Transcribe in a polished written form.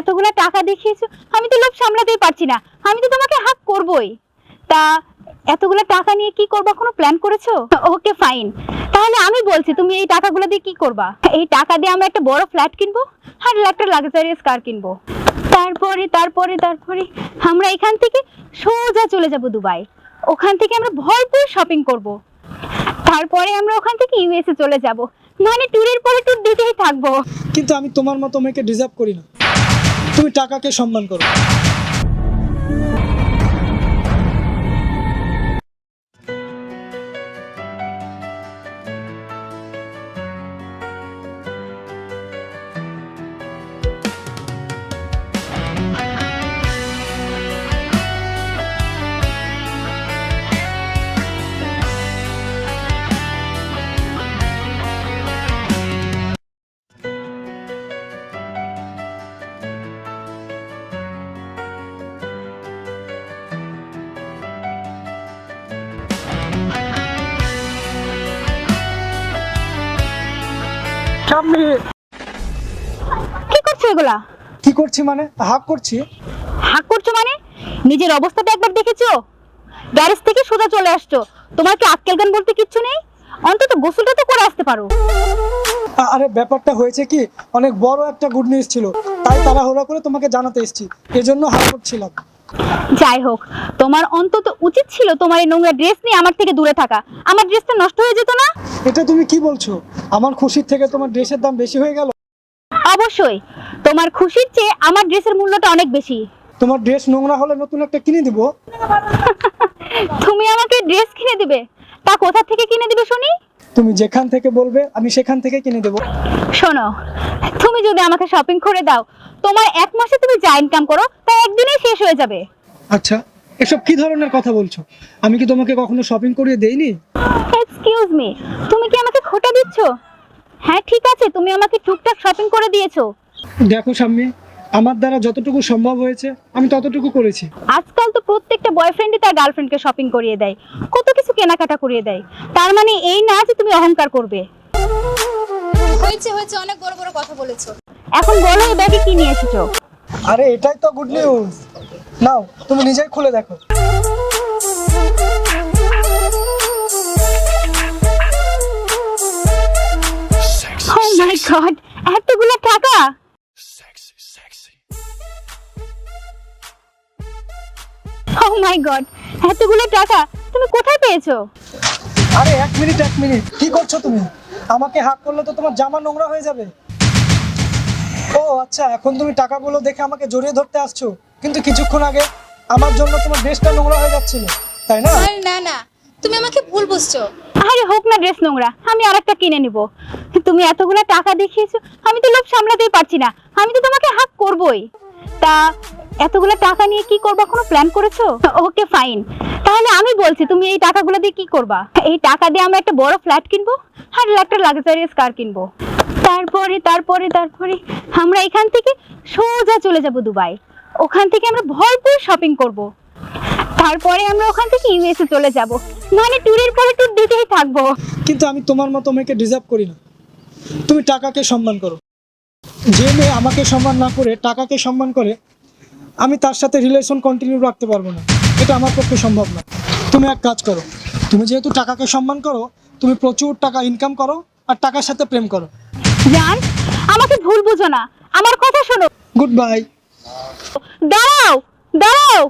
এতগুলা টাকা দেখিয়েছো, আমি তো লোভ সামলাতেই পারছি না, আমি তো তোমাকে হাক করবই। তা এতগুলা টাকা নিয়ে কি করবা, কোনো প্ল্যান করেছো? ওকে ফাইন, তাহলে আমি বলছি তুমি এই টাকাগুলো দিয়ে কি করবা। এই টাকা দিয়ে আমরা একটা বড় ফ্ল্যাট কিনবো আর একটা লাক্সারিয়াস কার কিনবো। তারপরে তারপরে তারপরে আমরা এখান থেকে সোজা চলে যাব দুবাই। ওখান থেকে আমরা ভরপুর শপিং করব। তারপরে আমরা ওখান থেকে ইউএসএ চলে যাব, মানে ট্যুরের পরে ট্যুর দিতেই থাকবো। কিন্তু আমি তোমার মতো মেয়েকে ডিজার্ভ করি না। তুমি টাকাকে সম্মান করো। সামনে কি করছো এগুলা? কি করছি মানে? হাক করছি। হাক করছো মানে? নিজের অবস্থাটা একবার দেখেছো? গ্যারেজ থেকে সোজা চলে আসছো, তোমার কি আক্কেল জ্ঞান বলতে কিচ্ছু নেই? অন্তত গোসলটা তো করে আসতে পারো। আরে ব্যাপারটা হয়েছে কি, অনেক বড় একটা গুড নিউজ ছিল, তাই তাড়াহুড়া করে তোমাকে জানাতে এসেছি, এজন্য হাক করছিলাম। যাই হোক, তোমার অন্তত উচিত ছিল তোমার এই নোংরা ড্রেস নিয়ে আমার থেকে দূরে থাকা। আমার ড্রেসটা নষ্ট হয়ে যেত না? এটা তুমি কি বলছো? আমার খুশির থেকে তোমার ড্রেসের দাম বেশি হয়ে গেল? অবশ্যই, তোমার খুশির চেয়ে আমার ড্রেসের মূল্যটা অনেক বেশি। তোমার ড্রেস নোংরা হলে নতুন একটা কিনে দিব। তুমি আমাকে ড্রেস কিনে দিবে? তা কোথা থেকে কিনে দিবে শুনি? তুমি যেখান থেকে বলবে আমি সেখান থেকে কিনে দেবো। শোনো, তুমি যদি আমাকে শপিং করে দাও, তোমার এক মাসে তুমি যা ইনকাম করো তা একদিনেই শেষ হয়ে যাবে। আচ্ছা, এসব কি ধরনের কথা বলছো? আমি কি তোমাকে কখনো শপিং করিয়ে দেইনি? এক্সকিউজ মি, তুমি কি আমাকে খোটা দিচ্ছ? হ্যাঁ ঠিক আছে, তুমি আমাকে টুকটাক শপিং করে দিয়েছো। দেখো সাম্মি, আমার দ্বারা যতটুকু সম্ভব হয়েছে আমি ততটুকু করেছি। আজকাল তো প্রত্যেকটা বয়ফ্রেন্ডই তার গার্লফ্রেন্ডকে শপিং করিয়ে দেয়, কত কিছু কেনাকাটা করিয়ে দেয়। তার মানে এই না যে তুমি অহংকার করবে। হয়েছে হয়েছে, অনেক বড় বড় কথা বলেছো। এখন বলো এই ব্যাগে কি নিয়ে এসেছো? আরে এটাই তো গুড নিউজ। নাও তুমি নিজেই খুলে দেখো। ও মাই গড, এতগুলো টাকা! ও মাই গড, এতগুলো টাকা তুমি কোথায় পেয়েছো? আরে এক মিনিট কি করছো তুমি? আমাকে হাক করলে তো তোমার জামা নোংরা হয়ে যাবে। ও আচ্ছা, এখন তুমি টাকাগুলো দেখে আমাকে জড়িয়ে ধরতে আসছো, কিন্তু কিছুক্ষণ আগে আমার জন্য তোমার ড্রেসটা নোংরা হয়ে যাচ্ছিল, তাই না? আর না না, তুমি আমাকে ভুল বুঝছো। আরে হোক না ড্রেস নোংরা, আমি আরেকটা কিনে নিব। তুমি এতগুলো টাকা দেখিয়েছো, আমি তো লোভ সামলাতেই পারছি না, আমি তো তোমাকে হাক করবই। তা এতগুলো টাকা নিয়ে কি করবা, কোনো প্ল্যান করেছো? ওকে ফাইন, তাহলে আমি বলছি তুমি এই টাকাগুলো দিয়ে কি করবা। এই টাকা দিয়ে আমরা একটা বড় ফ্ল্যাট কিনবো আর একটা লাক্সারিয়াস কার কিনবো। তারপরে তারপরে তারপরে আমরা এখান থেকে সোজা চলে যাব দুবাই। ওখান থেকে আমরা ভরপুর শপিং করব। তারপরে আমরা ওখান থেকে ইউএসএ চলে যাব, মানে ট্যুরের পরে ট্যুর দিতেই থাকবো। কিন্তু আমি তোমার মতো মেয়েকে ডিজার্ভ করি না। তুমি টাকাকে সম্মান করো। যে মেয়ে আমাকে সম্মান না করে টাকাকে সম্মান করে, আমি তার সাথে রিলেশন কন্টিনিউ রাখতে পারবো না, এটা আমার পক্ষে সম্ভব না। তুমি এক কাজ করো, তুমি যেহেতু টাকাকে সম্মান করো, তুমি প্রচুর টাকা ইনকাম করো আর টাকার সাথে প্রেম করো। জান, আমাকে ভুল বুঝো না, আমার কথা শোনো। Good bye. দাঁড়াও দাঁড়াও।